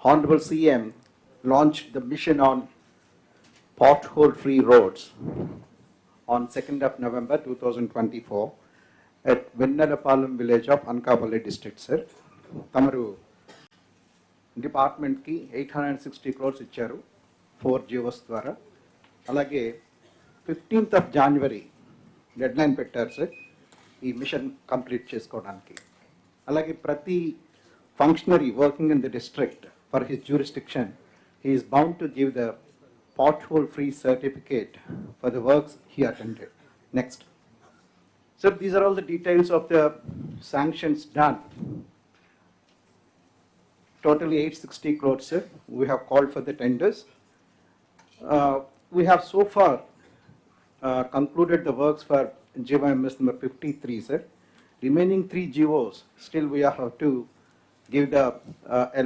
Honorable CM launched the mission on pothole-free roads on 2nd of November 2024 at Vennalapalam village of Ankavalli district, sir. Tamaru department ki 860 crores ఇచ్చారు 4 GOs ద్వారా. అలాగే 15th of January deadline పెట్టారు sir ఈ mission complete చేసుకోవడానికి. అలాగే ప్రతి functionary working in the district for his jurisdiction he is bound to give the pothole-free certificate for the works he attended. Next. So these are all the details of the sanctions done. Totally 860 crores, sir. We have called for the tenders. We have so far concluded the works for GYMS number 53, sir. Remaining 3 GOs, still we have to give the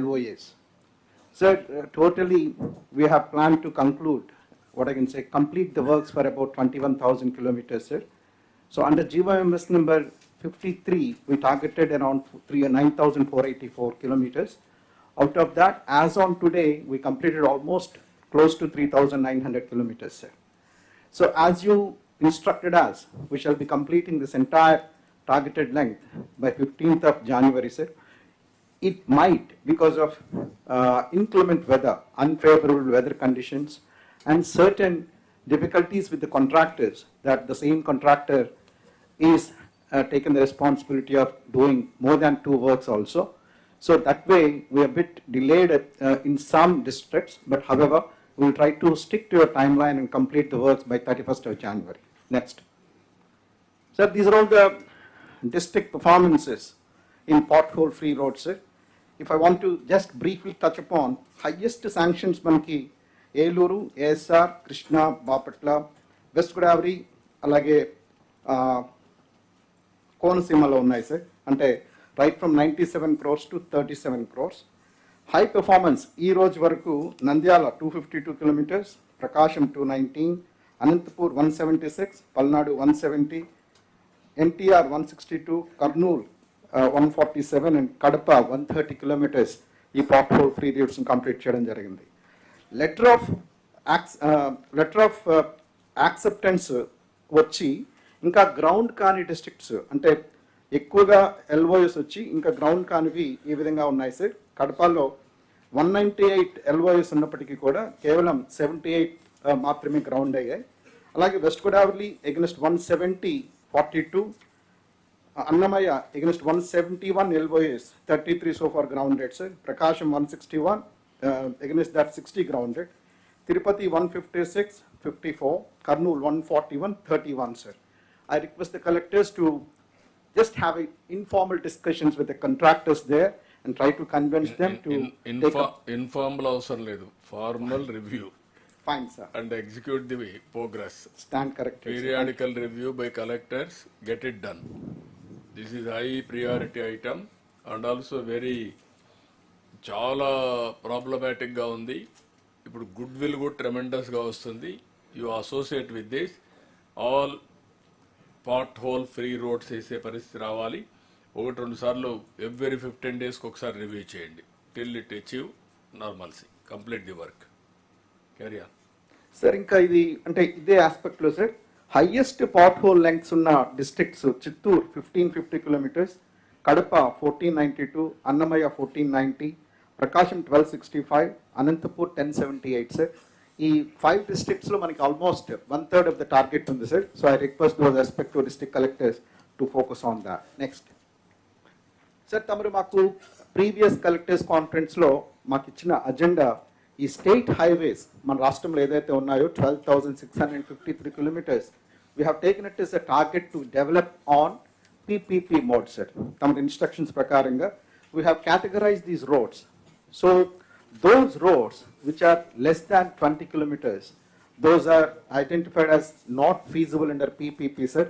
LOAs. Sir, totally we have planned to conclude, what I can say, complete the works for about 21,000 kilometers, sir. So under GYMS number 53, we targeted around 9,484 kilometers. Out of that, as on today, we completed almost close to 3,900 kilometers, sir. So as you instructed us, we shall be completing this entire targeted length by 15th of January, sir. It might, because of inclement weather, unfavorable weather conditions, and certain difficulties with the contractors, that the same contractor is taken the responsibility of doing more than 2 works also. So that way, we are a bit delayed in some districts, but however, we will try to stick to your timeline and complete the works by 31st of January. Next. Sir, these are all the district performances in pothole-free roads, sir. If I want to just briefly touch upon highest sanctions manki Eluru, ASR, Krishna, Bapatla, West Godavari, alage Konaseemalo unnai, sir. Ante right from 97 crores to 37 crores. High performance, ee roju varaku Nandyala 252 kilometers, Prakasham 219, Anantapur 176, Palnadu 170, NTR 162, Kurnool 147 and Kadapa 130 kilometers ఈ pothole free routes complete చేయడం జరిగింది. Letter of acceptance వచ్చి ఇంకా ground కాని districts అంటే ఎక్కువగా LOAs వచ్చి ఇంకా గ్రౌండ్ కానివి ఈ విధంగా ఉన్నాయి సార్. కడపలో 198 LOAs ఉన్నప్పటికీ కూడా కేవలం 78 మాత్రమే గ్రౌండ్ అయ్యాయి. అలాగే west Godavari against 170 42, Annamaya against 171 LOAs, 33 so far grounded, sir. Prakasham 161 against that 60 grounded. Tirupati 156, 54. Kurnool 141, 31, sir. I request the collectors to just have informal discussions with the contractors there and try to convince them to informal అవసరం లేదు, formal review. Fine, sir. And execute the progress. Stand corrected. Periodical review by collectors, get it done. This is high priority item and also very చాలా ప్రాబ్లమాటిక్గా ఉంది. ఇప్పుడు good will కూడా ట్రెమెండస్గా వస్తుంది. You associate with this all pothole free roads వేసే పరిస్థితి రావాలి. 1-2 సార్లు ఎవ్రీ 15 daysకి ఒకసారి రివ్యూ చేయండి till it achieve normalcy. Complete the work. Carry on sir. ఇంకా ఇది అంటే ఇదే ఆస్పెక్ట్లో sir highest pothole lengths ఉన్న districts Chittoor 1550 kilometres, Kadapa 1492, Annamayya 1490, Prakasam 1265, Anantapur 1078 sir. ఈ 5 డిస్ట్రిక్ట్స్లో మనకి ఆల్మోస్ట్ 1/3 ఆఫ్ ద టార్గెట్ ఉంది sir. So I request those respective district collectors to focus on that. Next sir, తమరు మాకు ప్రీవియస్ కలెక్టర్స్ కాన్ఫరెన్స్లో మాకు ఇచ్చిన అజెండా ఈ స్టేట్ హైవేస్ మన రాష్ట్రంలో ఏదైతే ఉన్నాయో 12,653 kilometers, we have taken it as a target to develop on PPP mode, sir. Tamar instructions prakaranga we have categorized these roads. So those roads which are less than 20 kilometers, those are identified as not feasible under PPP, sir.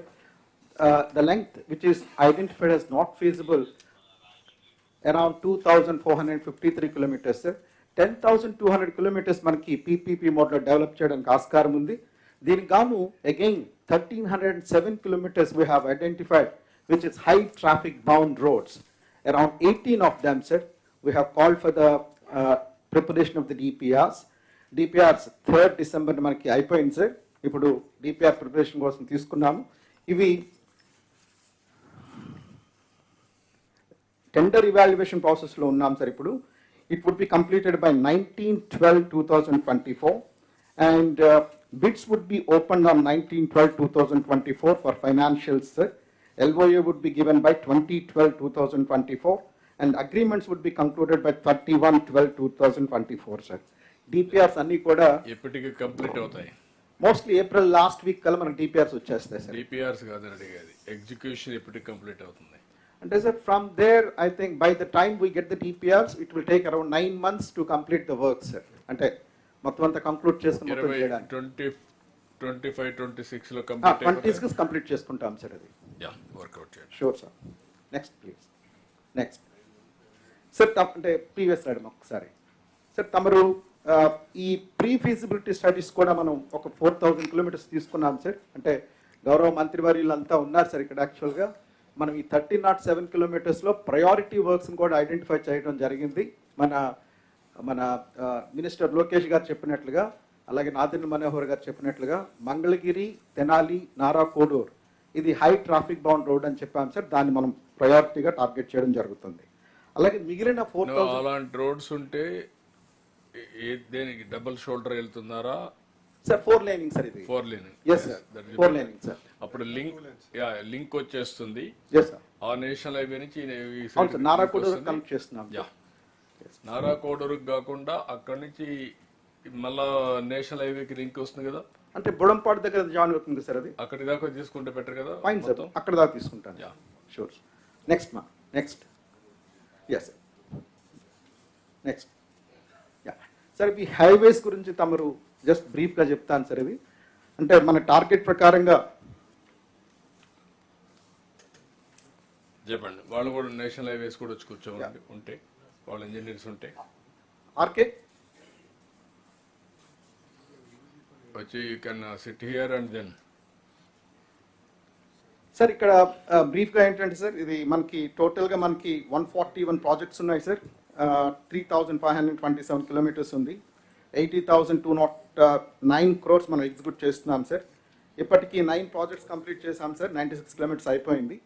The length which is identified as not feasible around 2,453 kilometers, sir. 10,200 kilometers మనకి PPP మోడ్లో develop చేయడానికి ఆస్కారం ఉంది. దీనికి గాను again 1,307 kilometers we have identified which is high traffic bound roads. Around 18 of them, sir, we have called for the preparation of the DPRs 3rd December మనకి అయిపోయింది sir. ఇప్పుడు డిపిఆర్ ప్రిపరేషన్ కోసం తీసుకున్నాము. ఇవి టెండర్ ఇవాల్యుయేషన్ ప్రాసెస్లో ఉన్నాం sir. ఇప్పుడు it would be completed by 19/12/2024 and bids would be opened on 19/12/2024 for financials sir. LOA would be given by 20/12/2024 and agreements would be concluded by 31/12/2024 sir. DPRs అన్ని కూడా ఎప్పటికి complete అవుతాయి? Mostly April last week కల్లా మనకి DPRs వచ్చేస్తాయి sir. DPRs కాదు అడిగేది, execution ఎప్పటికి కంప్లీట్ అవుతుంది? అంటే sir from there I think by the time we get the DPRs it will take around 9 months to complete the work sir. అంటే మొత్తం అంతా కంక్లూడ్ చేసుకుని 25-26 లో కంప్లీట్ 26 కంప్లీట్ చేసుకుంటాం సార్. అది వర్కౌట్ చేయండి. Sure sir. Next please. Next sir అంటే ప్రీవియస్ స్లైడ్ ఒకసారి సార్. తమరు ఈ ప్రీ ఫీజిబిలిటీ స్టడీస్ కూడా మనం ఒక 4000 kilometers తీసుకున్నాం సార్. అంటే గౌరవ మంత్రివర్యులంతా ఉన్నారు సార్ ఇక్కడ. యాక్చువల్గా మనం ఈ 1307 kilometersలో ప్రయారిటీ వర్క్స్ని కూడా ఐడెంటిఫై చేయడం జరిగింది. మన మినిస్టర్ లోకేష్ గారు చెప్పినట్లుగా, అలాగే నాదెండ్ల మనోహర్ గారు చెప్పినట్లుగా మంగళగిరి, తెనాలి, నారా కోడూర్ ఇది హై ట్రాఫిక్ బౌండ్ రోడ్ అని చెప్పాం సార్. దాన్ని మనం ప్రయారిటీగా టార్గెట్ చేయడం జరుగుతుంది. అలాగే మిగిలిన 4000 అలాంటి రోడ్స్ ఉంటే దేనికి డబుల్ షోల్డర్ వెళ్తున్నారా సార్? 4 laning సార్ ఇది. 4 laning. Yes sir. 4 laning sir. అప్పుడు లింక్ వచ్చేస్తుంది. Yes sir. ఆ నేషనల్ హైవే నుంచి అవును సార్, నారా కోడూరు కనెక్ట్ చేస్తున్నాం. నారా కోడూరు కాకుండా అక్కడి నుంచి మళ్ళా నేషనల్ హైవేకి లింక్ వస్తుంది కదా. అంటే బుడంపాడు దగ్గర జాయిన్ అవుతుంది సార్. అది అక్కడి దాకా తీసుకుంటే బెటర్ కదా. ఫైన్ సార్, అక్కడ దాకా తీసుకుంటాను. Sure. Next yes next sir. ఈ హైవేస్ గురించి తమరు జస్ట్ బ్రీఫ్గా చెప్తాను సార్. ఇది అంటే మన టార్గెట్ ప్రకారంగా చెప్పండి. వాళ్ళు కూడా నేషనల్ హైవేస్ కూడా వచ్చి కూర్చోండి ఉంటే, వాళ్ళ ఇంజనీర్స్ ఉంటే ఆర్కే వచ్చి you can sit here and then. Sir ఇక్కడ బ్రీఫ్గా ఏంటంటే సార్, ఇది మనకి టోటల్గా మనకి 141 ప్రాజెక్ట్స్ ఉన్నాయి సార్. 3527 kilometers ఉంది. 80,209 crores మనం ఎగ్జిక్యూట్ చేస్తున్నాం సార్. ఇప్పటికీ 9 ప్రాజెక్ట్స్ కంప్లీట్ చేసాం సార్. 96 kilometers అయిపోయింది.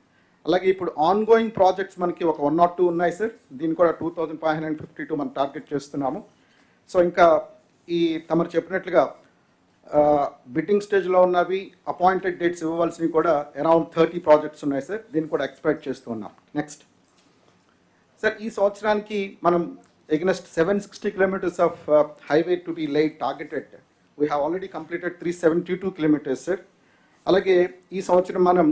అలాగే ఇప్పుడు ఆన్ గోయింగ్ ప్రాజెక్ట్స్ మనకి ఒక 102 ఉన్నాయి సార్. దీన్ని కూడా 2552 మనం టార్గెట్ చేస్తున్నాము. సో ఇంకా ఈ తమరు చెప్పినట్లుగా బిడ్డింగ్ స్టేజ్లో ఉన్నవి, అపాయింటెడ్ డేట్స్ ఇవ్వవలసినవి కూడా అరౌండ్ 30 ప్రాజెక్ట్స్ ఉన్నాయి సార్. దీన్ని కూడా ఎక్స్పెక్ట్ చేస్తూ ఉన్నాం. నెక్స్ట్ సార్, ఈ సంవత్సరానికి మనం against 760 kilometers of highway to be laid targeted, we have already completed 372 kilometers sir. అలాగే ఈ సంవత్సరం మనం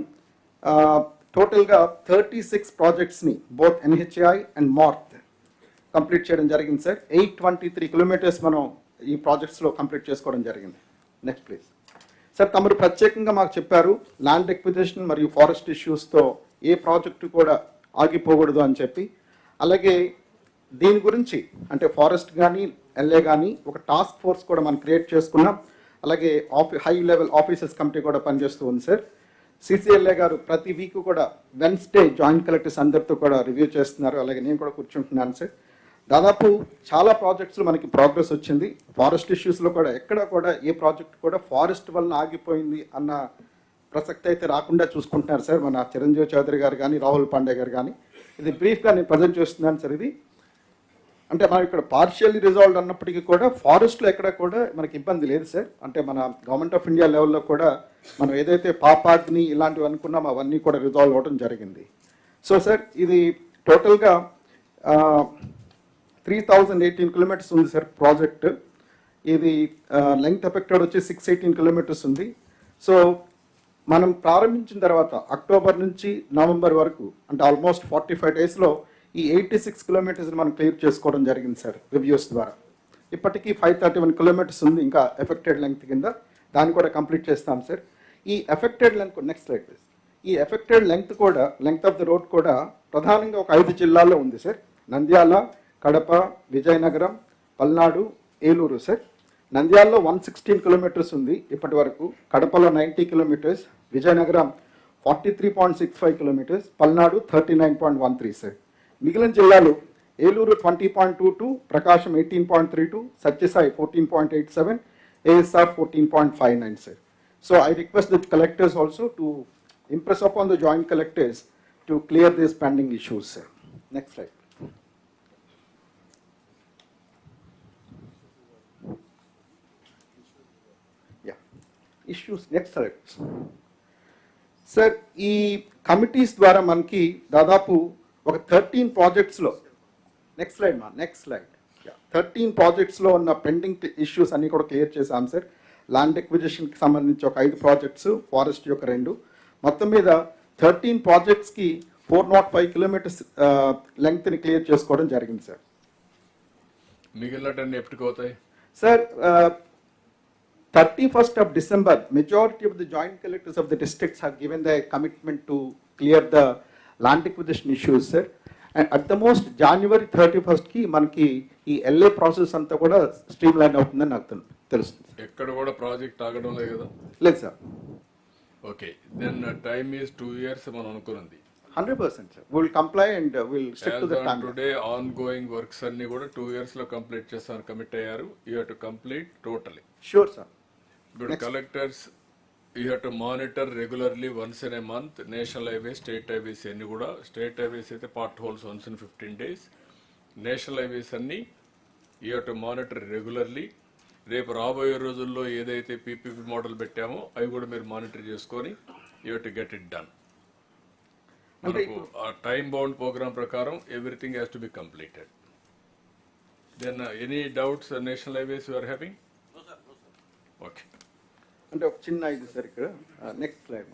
టోటల్గా 36 ప్రాజెక్ట్స్ని బోత్ NHAI అండ్ మార్త్ కంప్లీట్ చేయడం జరిగింది సార్. 823 kilometers మనం ఈ ప్రాజెక్ట్స్లో కంప్లీట్ చేసుకోవడం జరిగింది. Next please sir. తమరు ప్రత్యేకంగా మాకు చెప్పారు ల్యాండ్ ఎక్విజిషన్ మరియు ఫారెస్ట్ ఇష్యూస్తో ఏ ప్రాజెక్టు కూడా ఆగిపోకూడదు అని చెప్పి. అలాగే దీని గురించి అంటే ఫారెస్ట్ కానీ ఎల్ఏ కానీ ఒక టాస్క్ ఫోర్స్ కూడా మనం క్రియేట్ చేసుకున్నాం. అలాగే హై లెవెల్ ఆఫీసర్స్ కమిటీ కూడా పనిచేస్తూ ఉంది సార్. CCLA గారు ప్రతి వీక్ కూడా వెన్స్డే జాయింట్ కలెక్టర్స్ అందరితో కూడా రివ్యూ చేస్తున్నారు. అలాగే నేను కూడా కూర్చుంటున్నాను సార్. దాదాపు చాలా ప్రాజెక్ట్స్లో మనకి ప్రోగ్రెస్ వచ్చింది. ఫారెస్ట్ ఇష్యూస్లో కూడా ఎక్కడ కూడా ఏ ప్రాజెక్ట్ కూడా ఫారెస్ట్ వలన ఆగిపోయింది అన్న ప్రసక్తి అయితే రాకుండా చూసుకుంటున్నారు సార్ మన చిరంజీవి చౌదరి గారు కానీ, రాహుల్ పాండే గారు కానీ. ఇది బ్రీఫ్గా నేను ప్రజెంట్ చేస్తున్నాను సార్. ఇది అంటే మనం ఇక్కడ పార్షియల్లీ రిజాల్వ్డ్ అన్నప్పటికీ కూడా ఫారెస్ట్లో ఎక్కడ కూడా మనకి ఇబ్బంది లేదు సార్. అంటే మన గవర్నమెంట్ ఆఫ్ ఇండియా లెవెల్లో కూడా మనం ఏదైతే పాపాగ్ని ఇలాంటివి అనుకున్నామో అవన్నీ కూడా రిజాల్వ్ అవ్వడం జరిగింది. సో సార్ ఇది టోటల్గా 3018 kilometers ఉంది సార్ ప్రాజెక్ట్. ఇది లెంగ్త్ ఎఫెక్టెడ్ వచ్చి 618 kilometers ఉంది. సో మనం ప్రారంభించిన తర్వాత అక్టోబర్ నుంచి నవంబర్ వరకు అంటే ఆల్మోస్ట్ 45 daysలో ఈ 86 kilometers మనం క్లియర్ చేసుకోవడం జరిగింది సార్ రివ్యూస్ ద్వారా. ఇప్పటికీ 531 kilometers ఉంది ఇంకా ఎఫెక్టెడ్ లెంగ్త్ కింద. దాన్ని కూడా కంప్లీట్ చేస్తాం సార్. ఈ affected length next slide please. ఈ ఎఫెక్టెడ్ లెంగ్త్ కూడా లెంగ్త్ ఆఫ్ ద రోడ్ కూడా ప్రధానంగా ఒక 5 జిల్లాల్లో ఉంది సార్. నంద్యాల, కడప, విజయనగరం, పల్నాడు, ఏలూరు సార్. నంద్యాలలో 116 kilometers ఉంది ఇప్పటి వరకు. కడపలో 90 kilometers, Vizianagaram 43.65 kilometers, Palnadu 39.13 sir. మిగిలిన జిల్లాలు Eluru 20.22, Prakasham 18.32, Satyasai 14.87, ASR 14.59, sir. So I request the collectors also to impress upon the joint collectors to clear these pending issues, sir. Next slide. Yeah, issues, next slide. Sir ఈ committees ద్వారా మనకి దాదాపు ఒక 13 ప్రాజెక్ట్స్లో next slide 13 ప్రాజెక్ట్స్లో ఉన్న pending issues అన్ని కూడా clear చేశాం sir. Land ఎక్విజిషన్కి సంబంధించి ఒక 5 ప్రాజెక్ట్స్, ఫారెస్ట్ యొక్క 2, మొత్తం మీద 13 ప్రాజెక్ట్స్కి 405 కిలోమీటర్స్ లెంగ్త్ని క్లియర్ చేసుకోవడం జరిగింది సార్. మిగిలినటన్నీ ఎప్పటికవుతాయి sir? 31st of December, majority of the joint collectors of the districts have given their commitment to clear the land acquisition issues, sir. And at the most, January 31st ki manki ee LA process anta kuda streamline avutundani నాకు తెలుస్తుంది. ఎక్కడ కూడా project ఆగడం లేదు కదా? లేదు sir. Okay, then time is 2 years మనం అనుకున్నది. 100% sir. We will comply and we will stick to the time. Today on going works అన్ని కూడా 2 years లో కంప్లీట్ చేస్తాను కమిట్ అయ్యారు. You have to complete totally. Sure sir. But collectors, you have to monitor regularly once in a month. National highways, state highways అన్ని కూడా. State highways అయితే potholes once in 15 days. National highways అన్ని you have to monitor regularly. రేపు రాబోయే రోజుల్లో ఏదైతే PPP model పెట్టామో అవి కూడా మీరు మానిటర్ చేసుకొని you have to get it done. మనకు ఆ టైమ్ బౌండ్ ప్రోగ్రామ్ ప్రకారం everything has to be completed. Then any doubts national highways you are having? Okay, అంటే ఒక చిన్న ఇది సార్ ఇక్కడ నెక్స్ట్ స్లైడ్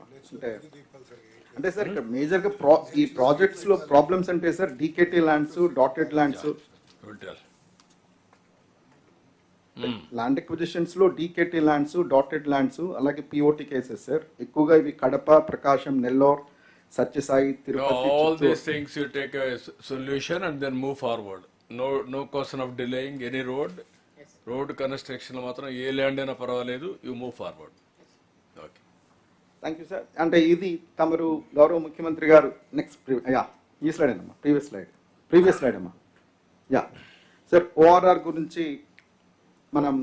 అంటే సార్ ఇక్కడ మేజర్గా ఈ ప్రాజెక్ట్స్లో ప్రాబ్లమ్స్ అంటే sir DKT lands, dotted lands, land ఎక్విజిషన్స్లో డీకేటీ ల్యాండ్స్, డాటెడ్ ల్యాండ్స్, అలాగే పిఓటి కేసెస్ సార్ ఎక్కువగా ఇవి Kadapa, Prakasam, Nellore, Sathya Sai, Tirupati. All these things you take a solution and then move forward. No question of delaying any road. Road construction మాత్రం ఏ land అయినా పర్వాలేదు, you move forward. Okay, thank you sir. అంటే ఇది తమరు గౌరవ ముఖ్యమంత్రి గారు నెక్స్ట్ ఈ స్లైడ్ అమ్మా, ప్రీవియస్ స్లైడ్ అమ్మా. యా సార్, ఓఆర్ఆర్ గురించి మనం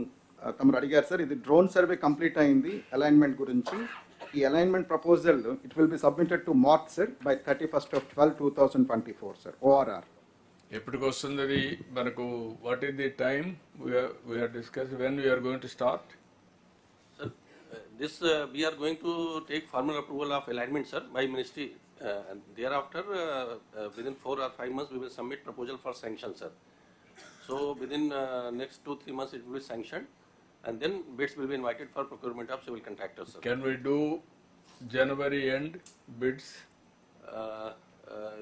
తమరు అడిగారు సార్. ఇది డ్రోన్ సర్వే కంప్లీట్ అయింది అలైన్మెంట్ గురించి. ఈ alignment proposal it will be submitted to March sir by 31st of 12/2024 sir. ORR ఎప్పటికి వస్తుంది అది మనకు? What is the time we are discussed when we are going to start? Sir, this we are going to take formal approval of alignment, sir, by ministry. And thereafter, within 4 or 5 months, we will submit proposal for sanction, sir. So within next 2-3 months, it will be sanctioned, and then bids will be invited for procurement of civil contractors, sir. Can we do January end bids?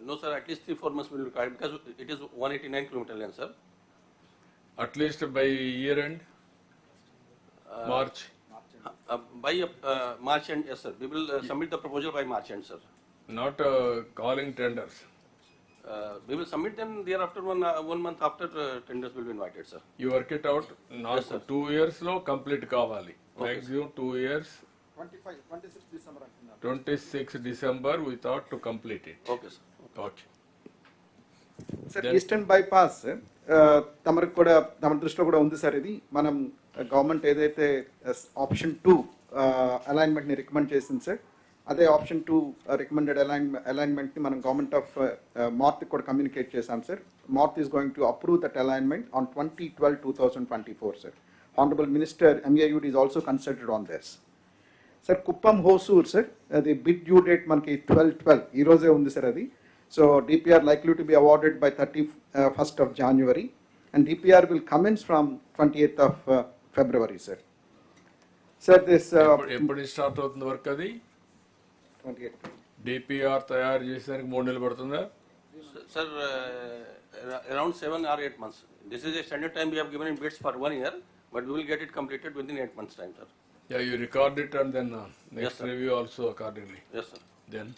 No, sir. At least 3-4 months will be required because it is 189 kilometer length, sir. At least by year end, March. By March end, yes, sir. We will submit the proposal by March end, sir. Not calling tenders. We will submit them thereafter. 1 month after tenders will be invited, sir. You work it out. Not Yes, sir. 2 years లో complete కావాలి. Okay, Maximum 2 years. 26 December అంటున్నారు. 26 December we thought to complete it. Okay, sir. Okay. Sir Then- eastern bypass తమరికి కూడా తమ దృష్టిలో కూడా ఉంది sir. ఇది మనం గవర్నమెంట్ ఏదైతే ఆప్షన్ 2 అలైన్మెంట్ని రికమెండ్ చేసింది సార్, అదే ఆప్షన్ 2 రికమెండెడ్ అలైన్మెంట్ని మనం గవర్నమెంట్ ఆఫ్ మార్త్కి కూడా కమ్యూనికేట్ చేశాం sir. MoRTH is going to approve that alignment on 20/12/2024 sir. Honourable minister MAUD is also considered on this sir. Kuppam Hosur sir, అది బిడ్ డ్యూ డేట్ మనకి 12/12 ఈ రోజే ఉంది సార్ అది. So DPR likely to be awarded by 31st of January, and DPR will commence from 28th of February, sir. Sir, this ఎప్పుడు start అవుతుంది work? అది 28th. DPR తయారు చేసేదానికి 3 నెలలు పడుతుందా? Sir, around 7 or 8 months. This is a standard time we have given in bids for 1 year, but we will get it completed within 8 months time, sir. Yeah, you record it and then next Yes, sir. review also accordingly. Yes, sir. Then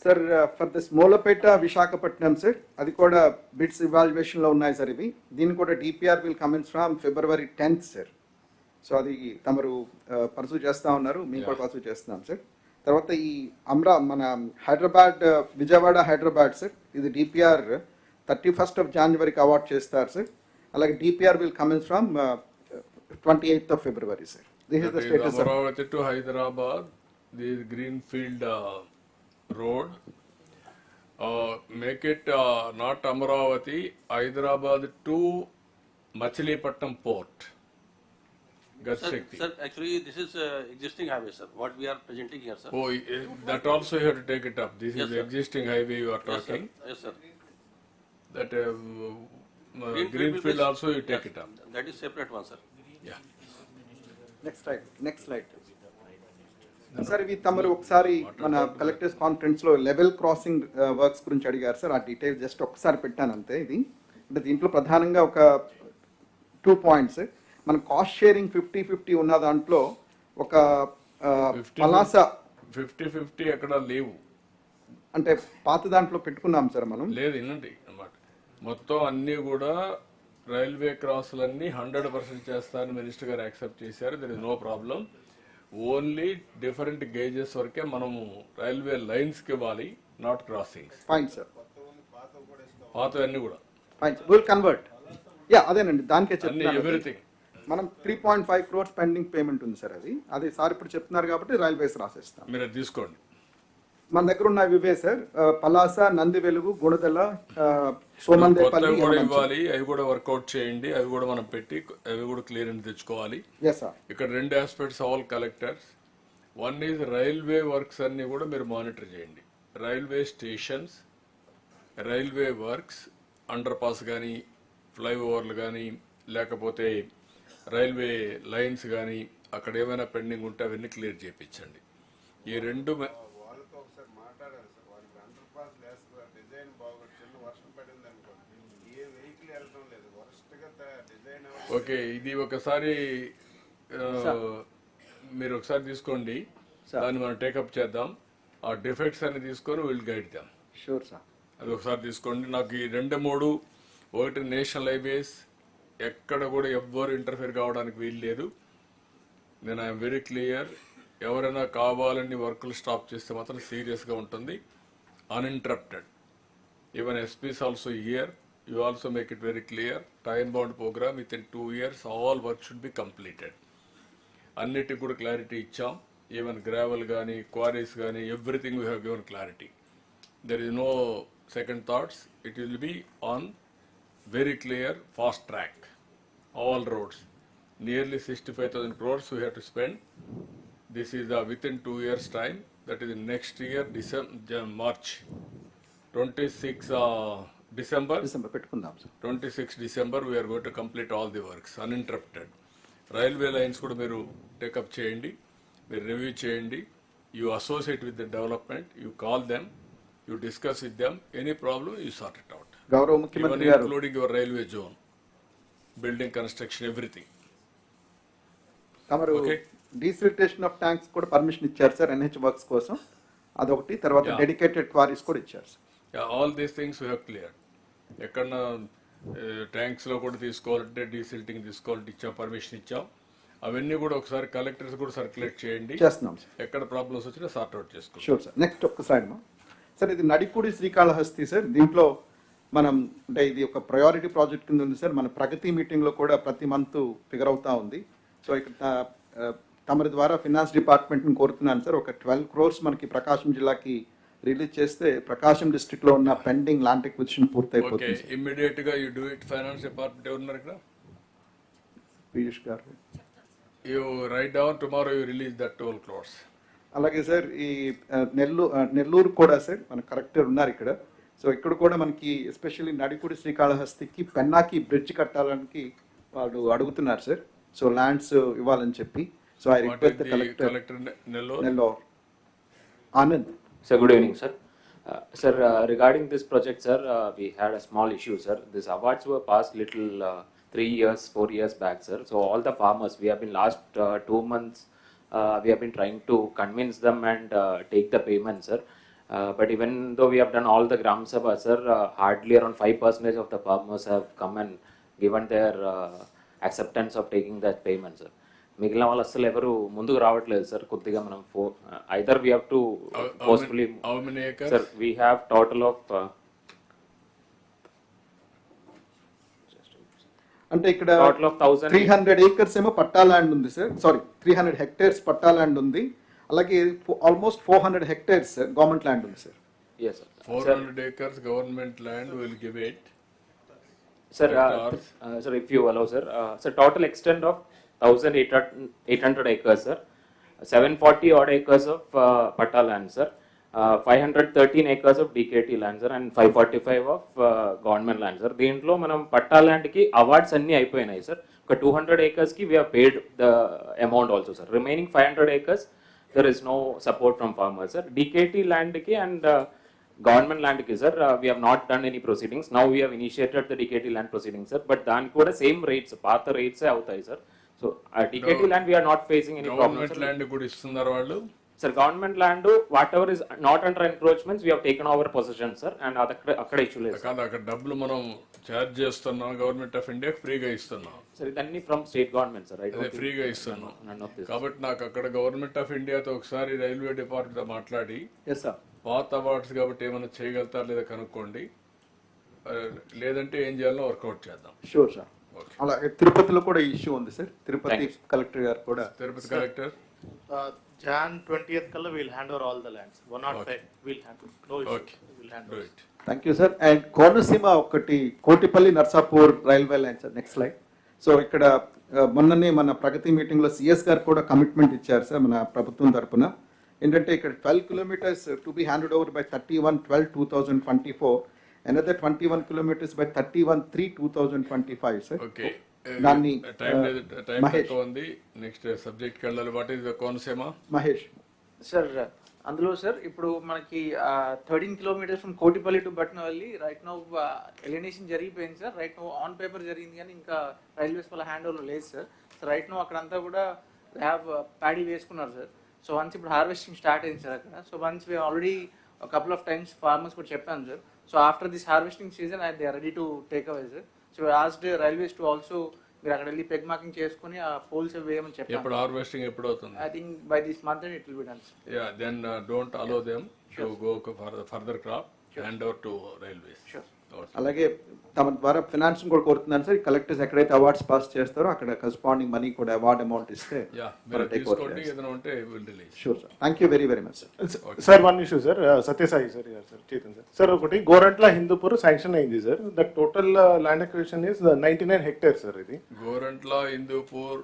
sir for this Mulapeta Visakhapatnam sir, అది కూడా bids ఇవాల్యుయేషన్లో ఉన్నాయి sir. ఇవి దీన్ని కూడా DPR will commence from February 10th sir. So అది తమరు pursue చేస్తూ ఉన్నారు, మేము కూడా పర్సూ చేస్తున్నాం సార్. తర్వాత ఈ మన హైదరాబాద్ విజయవాడ హైదరాబాద్ సార్, ఇది DPR 31st of January award చేస్తారు సార్. అలాగే DPR will commence from 28th of February sir. This is the That is status of Amaravati to Hyderabad, this greenfield road. Make it not Amaravati, Hyderabad to Machilipatnam port. Gatshakti. Sir, actually, this is existing highway, sir. What we are presenting here, sir. Oh, that also you have to take it up. This Yes, is the sir. existing highway you are Yes, sir. talking. Yes, sir. That will greenfield be- also you take yes, it up. That is separate one, sir. Yeah. Next slide sir. ఇవి తమరు ఒకసారి మన collectors conference లో level crossing works గురించి అడిగారు sir. ఆ detail just ఒకసారి పెట్టాను అంతే. ఇది అంటే దీంట్లో ప్రధానంగా ఒక 2 పాయింట్స్. మన కాస్ట్ షేరింగ్ 50-50 ఉన్న దాంట్లో ఒక పలాస 50-50 ఎక్కడ లేవు. అంటే పాత దాంట్లో పెట్టుకున్నాం సార్ మనం. లేదు వినండి అన్నమాట. మొత్తం అన్నీ కూడా రైల్వే క్రాసులన్నీ 100% చేస్తారని మినిస్టర్ గారు యాక్సెప్ట్ చేశారు. There is no problem. Only different gauges వరకే మనము రైల్వే లైన్స్కి ఇవ్వాలి, నాట్ క్రాసింగ్స్. Fine sir. పాతవన్నీ కూడా fine sir, will convert. Yeah అదేనండి, దానికే అన్ని చెప్తున్నాను. ఎవ్రీథింగ్. మనం 3.5 crores పెండింగ్ పేమెంట్ ఉంది సార్. అది సార్ ఇప్పుడు చెప్తున్నారు కాబట్టి రైల్వేస్ రాసేస్తాం. మీరు అది తీసుకోండి. మన దగ్గర ఉన్న ఇవే సార్. పలాస, నంది వెలుగు, గుణదల, సోమందేపల్లి. కొత్తవి కూడా ఇవ్వాలి, అవి కూడా వర్కౌట్ చేయండి. అవి కూడా మనం పెట్టి అవి కూడా క్లియరెన్స్ తెచ్చుకోవాలి. Yes sir. ఇక్కడ 2 aspects all collectors. One is railway works అన్ని కూడా మీరు మానిటర్ చేయండి. Railway stations, railway works, underpass కానీ, ఫ్లైఓవర్లు కానీ, లేకపోతే రైల్వే లైన్స్ కానీ అక్కడ ఏమైనా పెండింగ్ ఉంటే అవన్నీ క్లియర్ చేయించండి. ఈ రెండు వాళ్ళతో ఒకసారి మాట్లాడాలి సార్. వాళ్ళకి అండర్ పాస్ వేస్తారు, డిజైన్ బాగుంది. చిన్న వర్షం పడింది అనుకోండి, ఏ వెహికల్ వెళ్ళడం లేదు. వరస్ట్గా డిజైన్ ఓకే, ఇది ఒకసారి మీరు ఒకసారి తీసుకోండి, దాన్ని మనం టేకప్ చేద్దాం. ఆ డిఫెక్ట్స్ అన్ని తీసుకొని విల్ గైడ్ దాం. Sure sir. అది ఒకసారి తీసుకోండి. నాకు ఈ 2-3 ఒకటి నేషనల్ హైవేస్ ఎక్కడ కూడా ఎవ్వరు ఇంటర్ఫియర్ కావడానికి వీలు లేదు. నేను ఐఎమ్ వెరీ క్లియర్. ఎవరైనా కావాలని వర్కులు స్టాప్ చేస్తే మాత్రం సీరియస్గా ఉంటుంది. Uninterrupted. Even SPs also here, you also make it very clear. Time bound program within 2 years all work should be completed. అన్నిటికి కూడా క్లారిటీ ఇచ్చాం. ఈవెన్ గ్రావెల్ కానీ, క్వారీస్ కానీ, everything we have given clarity. There is no second thoughts. It will be on very clear, fast track. All roads. Nearly 65,000 crores we have to spend. This is within 2 years' time. That is next year, March. 26 December. December పెట్టుకుందాం sir. 26 December we are going to complete all the works uninterrupted. Railway lines కూడా మీరు take up చేయండి, మీరు review చేయండి. You associate with the development, you call them, you discuss with them. Any problem you sort it out. గౌరవ ముఖ్యమంత్రి గారు including your railway zone, building construction, everything. తమరు Okay. Desiltation of tanks కూడా permission ఇచ్చారు sir NH works కోసం. అదొకటి. తర్వాత Yeah. Dedicated queries కూడా ఇచ్చారు sir. Yeah, all these things we have cleared. ఎక్కడన్నా ట్యాంక్స్ లో కూడా తీసుకోవాలంటే డీసిల్టింగ్ తీసుకోవాలంటే ఇచ్చాం, పర్మిషన్ ఇచ్చాం. అవన్నీ కూడా ఒకసారి కలెక్టర్స్ కూడా సర్క్యులేట్ చేయండి. చేస్తున్నాం సార్. ఎక్కడ ప్రాబ్లమ్స్ వచ్చినా సార్ట్ అవుట్ చేసుకోండి. Sure sir. నెక్స్ట్ ఒక్క స్లైడ్ మా సార్. ఇది నడిపూడి శ్రీకాళహస్తి సార్. దీంట్లో మనం అంటే ఇది ఒక ప్రయారిటీ ప్రాజెక్ట్ కింద ఉంది సార్. మన ప్రగతి మీటింగ్లో కూడా ప్రతి మంత్ ఫిగర్ అవుతా ఉంది. సో ఇక్కడ తమరి ద్వారా ఫినాన్స్ డిపార్ట్మెంట్ని కోరుతున్నాను సార్. ఒక 12 crores మనకి ప్రకాశం జిల్లాకి రిలీజ్ చేస్తే ప్రకాశం డిస్ట్రిక్ట్లో ఉన్న పెండింగ్ ల్యాండ్ ఎక్విజిషన్ ఓకే, పూర్తయిపోతుంది సార్. ఇమ్మీడియట్ గా you do it. Finance department ఎవరున్నారు ఇక్కడ? పీయూష్ గారు. You write down tomorrow you release that 12 crores. అలాగే సార్ ఈ నెల్లూరు కూడా సార్ మన కలెక్టర్ ఉన్నారు ఇక్కడ. సో ఇక్కడ కూడా మనకి ఎస్పెషల్లీ నడిపూడి శ్రీకాళహస్తికి పెన్నాకి బ్రిడ్జ్ కట్టాలని వాళ్ళు అడుగుతున్నారు సార్. సో ల్యాండ్స్ ఇవ్వాలని చెప్పి. So I request the collector Nellore Anand. Sir, good evening, sir. Sir, regarding this project, sir, we had a small issue, sir. These awards were passed little 3 years, 4 years back, sir. So all the farmers, we have been last 2 months, we have been trying to convince them and take the payment, sir. But even though we have done all the Gram Sabha, sir, hardly around 5% of the farmers have come and given their acceptance of taking that payment, sir. మిగిలిన వాళ్ళు అసలు ఎవరు ముందుకు రావట్లేదు sir. కొద్దిగా మనం either we have to forcefully. How many acres? Sir we have total of అంటే ఇక్కడ Total of 1000 300 acres ఏమో పట్టా ల్యాండ్ ఉంది సార్, సారీ 300 hectares పట్టా ల్యాండ్ ఉంది, అలాగే ఆల్మోస్ట్ 400 hectares గవర్నమెంట్ ల్యాండ్ ఉంది sir. Yes, sir. 400 acres government land will give it. Sir, Hectares. sir, if you allow, sir, so total extent of 1,800 acres, sir. 740 odd acres of Patta land, sir. 513 acres of DKT land, sir, and 545 of government land, sir. దీంట్లో మనం పట్టా land కి awards అన్ని అయిపోయినాయి sir. ఒక 200 acres కి we have paid the amount also, sir. Remaining 500 acres there is no support from farmers, sir. DKT land ki and government land ki, sir, we have not done any proceedings. Now we have initiated the DKT land proceedings, sir, but దానికి కూడా same rates పాత rates అవుతాయి sir. So DKT land we are not facing any problem, government sir. Land కూడా ఇస్తున్నారు వాళ్ళు. Sir, government land whatever is not under encroachments we have taken over possession, sir, and అక్కడ issue లేదు కాదు, అక్కడ డబ్బులు మనం ఛార్జ్ చేస్తున్నాం, గవర్నమెంట్ ఆఫ్ ఇండియా ఫ్రీగా ఇస్తున్నాం, సార్. ఇదన్నీ ఫ్రమ్ స్టేట్ గవర్నమెంట్ సార్. అదే ఫ్రీగా ఇస్తున్నాం. None of this. కాబట్టి నాకు అక్కడ గవర్నమెంట్ ఆఫ్ ఇండియాతో ఒకసారి రైల్వే డిపార్ట్మెంట్ మాట్లాడి ఎస్ సార్. పాత అవార్డ్స్ కాబట్టి ఏమైనా చేయగలుగుతారు లేదా కనుక్కోండి, లేదంటే ఏం చేయాలో వర్కౌట్ చేద్దాం. Sure sir. అలాగే తిరుపతిలో కూడా ఇష్యూ ఉంది సార్. తిరుపతి కలెక్టర్ గారు కూడా. Tirupati collector Jan 20th kalla we'll hand over all the lands. 105 we'll hand over. No issue. Okay. We'll hand do over. ఇట్. Thank you sir. And Konaseema ఒకటి Kotipalli Narsapur railway line sir. Next slide. So ఇక్కడ మొన్ననే మన ప్రగతి మీటింగ్లో CS గారు కూడా commitment ఇచ్చారు sir మన ప్రభుత్వం తరపున. ఏంటంటే ఇక్కడ 12 kilometers to be handed over by 31/12/2024, another 21 kilometers బై 31/3/2025 సార్. ఓకే, దాన్ని టైం టైం మహేష్. తక్కువ ఉంది. నెక్స్ట్ సబ్జెక్ట్కి వెళ్ళాలి. What is the Konaseema? Mahesh. Sir అందులో సార్ ఇప్పుడు మనకి 13 kilometers from Kotipalli to Batnavalli right now alienation జరిగిపోయింది sir. Right now on paper జరిగింది కానీ ఇంకా రైల్వేస్ వల్ల హ్యాండ్ ఓవర్ లేదు సార్. సో రైట్ నౌ అక్కడంతా కూడా హ్యావ్ ప్యాడీ వేసుకున్నారు సార్. సో వన్స్ ఇప్పుడు హార్వెస్టింగ్ స్టార్ట్ అయింది సార్ అక్కడ. So once we already couple of times farmers కూడా చెప్పాను sir. So after this harvesting season they are ready to take away sir. So asked railways to also మీరు అక్కడ వెళ్ళి peg marking చేసుకుని ఆ poles వేయమని ఎప్పుడు చెప్పాను. హార్వెస్టింగ్ ఎప్పుడు అవుతుంది? I think by this month it will be done sir. Yeah, then don't allow them to go for the further crop, hand over to railways. Sure. Okay. అలాగే తమ ద్వారా ఫినాన్స్ కూడా కోరుతున్నాను సార్. కలెక్టర్స్ ఎక్కడైతే awards pass చేస్తారో అక్కడ corresponding money కూడా award amount ఇస్తే Yeah, మీరు తీసుకోండి, ఏదైనా ఉంటే will release. Sure sir. Thank you very very much sir. Sir one issue sir, Satyasai sir sir Chetan sir. Sir ఒకటి గోరంట్ల హిందూపూర్ శాంక్షన్ అయింది sir. The total land acquisition is 99 hectares sir. ఇది గోరంట్ల హిందూపూర్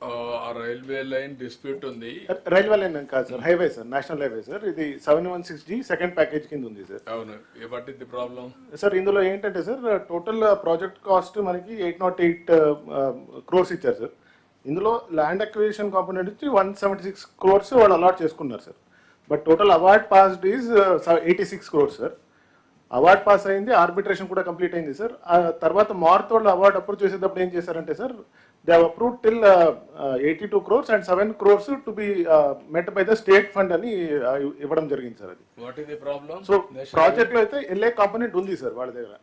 ఆ రైల్వే లైన్ డిస్ప్యూట్ ఉంది. Railway line కాదు sir, highway sir, national highway sir. ఇది 716G second package కింద ఉంది sir. అవును, what is the problem? Sir ఇందులో ఏంటంటే సార్ టోటల్ ప్రాజెక్ట్ కాస్ట్ మనకి 808 crores ఇచ్చారు సార్. ఇందులో ల్యాండ్ అక్విజిషన్ కాంపోనెంట్ వచ్చి 176 crores వాళ్ళు అలాట్ చేసుకున్నారు sir. But total award passed is 86 crores sir. Award pass అయింది, ఆర్బిట్రేషన్ కూడా కంప్లీట్ అయింది సార్. ఆ తర్వాత మార్త్ వాళ్ళు అవార్డ్ అప్రూవ్ చేసేటప్పుడు ఏం చేశారంటే sir, they have approved till 82 crores and 7 crores to be met by the state fund అని ఇవ్వడం జరిగింది సార్. అది what is the problem? So project లో అయితే ఎల్ఏ కాంపోనెంట్ ఉంది సార్ వాళ్ళ దగ్గర.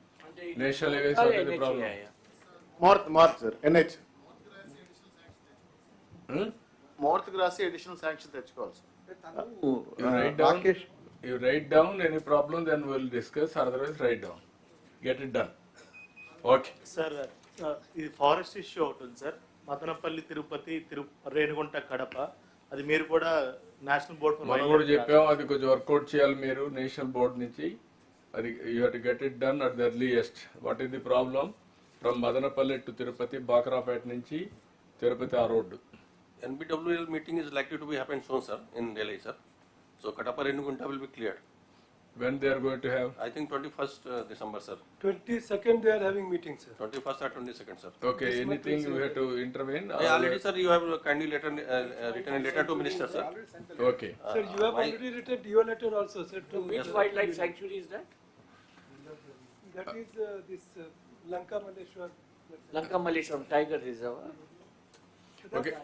National highways what is the problem? MoRTH sir, NH MoRTH రాసి అడిషనల్ శాంక్షన్ తెచ్చుకోవాలి sir. Rakesh You write down any problem, then we'll discuss. Otherwise, write down. Get it done. Okay. Sir ఇది forest issue ఒకటి ఉంది sir. Madanapalle Tirupati Renigunta Kadapa, అది మీరు కూడా national board మనం కూడా చెప్పాం, అది కొంచెం వర్కౌట్ చేయాలి మీరు నేషనల్ బోర్డ్ నుంచి. అది you have to get it done at the earliest. What is the problem? From Madanapalle to Tirupati, Bakrapeta నుంచి తిరుపతి ఆ road. NBWL meeting is likely to be happen soon, sir, in Delhi, sir. So Katapa Renugunta will be cleared. When they are going to have? I think 21st December, sir. 22nd they are having meeting, sir. 21st or 22nd, sir. Okay, anything you have to intervene? Already, sir, you have kindly written a letter to Minister, sir. Okay. Sir, you have already written your letter also, sir. To Which wildlife sanctuary is that? that is this Lanka Malleshwar. Lanka Malleshwaram Tiger Reserve. Okay.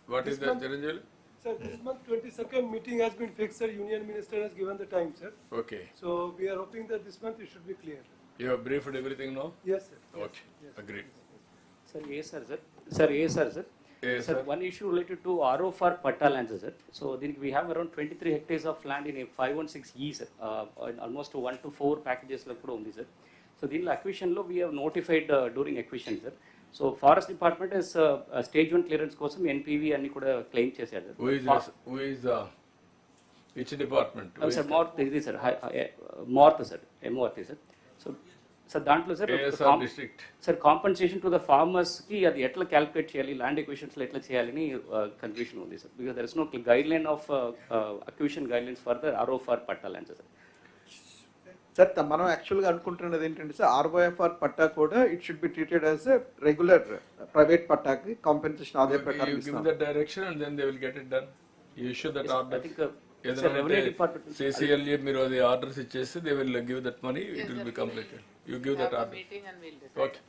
What is the Chiranjeevi? Sir, this month 22nd meeting has been fixed, sir. Union Minister has given the time, sir. Okay. So we are hoping that this month it should be clear. You have briefed everything now? Yes, sir. Okay. Agreed. Sir, yes, sir. Sir, yes, sir. Yes, Sir, sir. one issue related to RO for Patta lands, sir. So then we have around 23 hectares of land in a 516E, sir. Almost 1 to 4 packages like kuda undi, sir. So దీనిలో అక్విషన్లో we have notified during acquisition sir. So forest department stage 1 clearance కోసం NPV అన్ని కూడా claim చేశారు which department sir. MoRTH ఇది sir, MoRTH sir, MORT sir. So దాంట్లో sir district sir compensation to the ఫార్మర్స్కి అది ఎట్లా క్యాలిక్యులేట్ చేయాలి, ల్యాండ్ ఎక్విషన్స్లో ఎట్లా చేయాలని కన్ఫ్యూషన్ ఉంది sir. Because there is no guideline of acquisition guidelines for the RO for patta lands sir. Sir మనం యాక్చువల్గా అనుకుంటున్నది ఏంటంటే సార్ ROFR పట్టా కూడా it should be treated as a regular private పట్టాకి కాంపెన్సేషన్ అదే ప్రకారం you give that direction and then they will get it done. You issue that order. I think revenue department CCLA మీరు అది orders ఇచ్చేస్తే they will give that money, it will be completed. You give that order. Okay.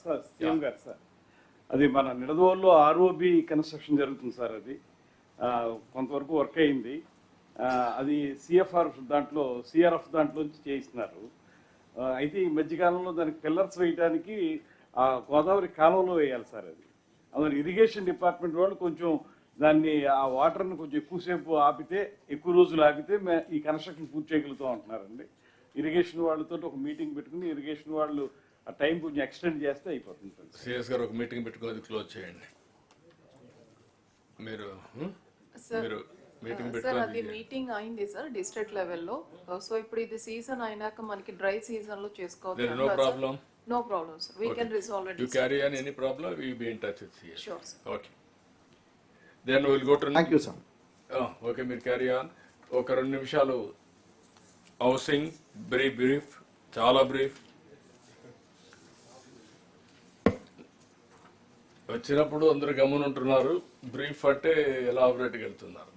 Sir CM గారు sir, అది మన నిడదవోలులో ROB construction జరుగుతుంది sir. అది కొంతవరకు work అయింది. అది CRF దాంట్లో నుంచి చేయిస్తున్నారు. అయితే ఈ మధ్యకాలంలో దానికి పిల్లర్స్ వేయడానికి గోదావరి కాలంలో వేయాలి సార్. అది అందులో ఇరిగేషన్ డిపార్ట్మెంట్ వాళ్ళు కొంచెం దాన్ని ఆ వాటర్ని కొంచెం ఎక్కువసేపు ఆపితే, ఎక్కువ రోజులు ఆపితే ఈ కన్స్ట్రక్షన్ పూర్తి చేయగలుగుతాం అంటున్నారండి. ఇరిగేషన్ వాళ్ళతో ఒక మీటింగ్ పెట్టుకుని ఇరిగేషన్ వాళ్ళు ఆ టైం కొంచెం ఎక్స్టెండ్ చేస్తే అయిపోతుంది సార్. సిఎస్ గారు ఒక మీటింగ్ పెట్టుకుని క్లోజ్ చేయండి. మీరు మీటింగ్ సార్ అది మీటింగ్ అయింది సార్ డిస్ట్రిక్ట్ లెవెల్లో. సో ఇప్పుడు ఇది సీజన్ అయినాక మనకి డ్రై సీజన్ లో చేసుకోవచ్చు. No problem. No problem sir, we can resolve it. You carry on any problem, we be in touch with CS. Sure sir. Okay, then will go to. Thank you sir. Okay, మీరు carry on. ఒక 2 నిమిషాలు housing brief, చాలా brief. వచ్చినప్పుడు అందరు గమనుంటున్నారు, brief అంటే ఎలాబరేట్గా వెళ్తున్నారు.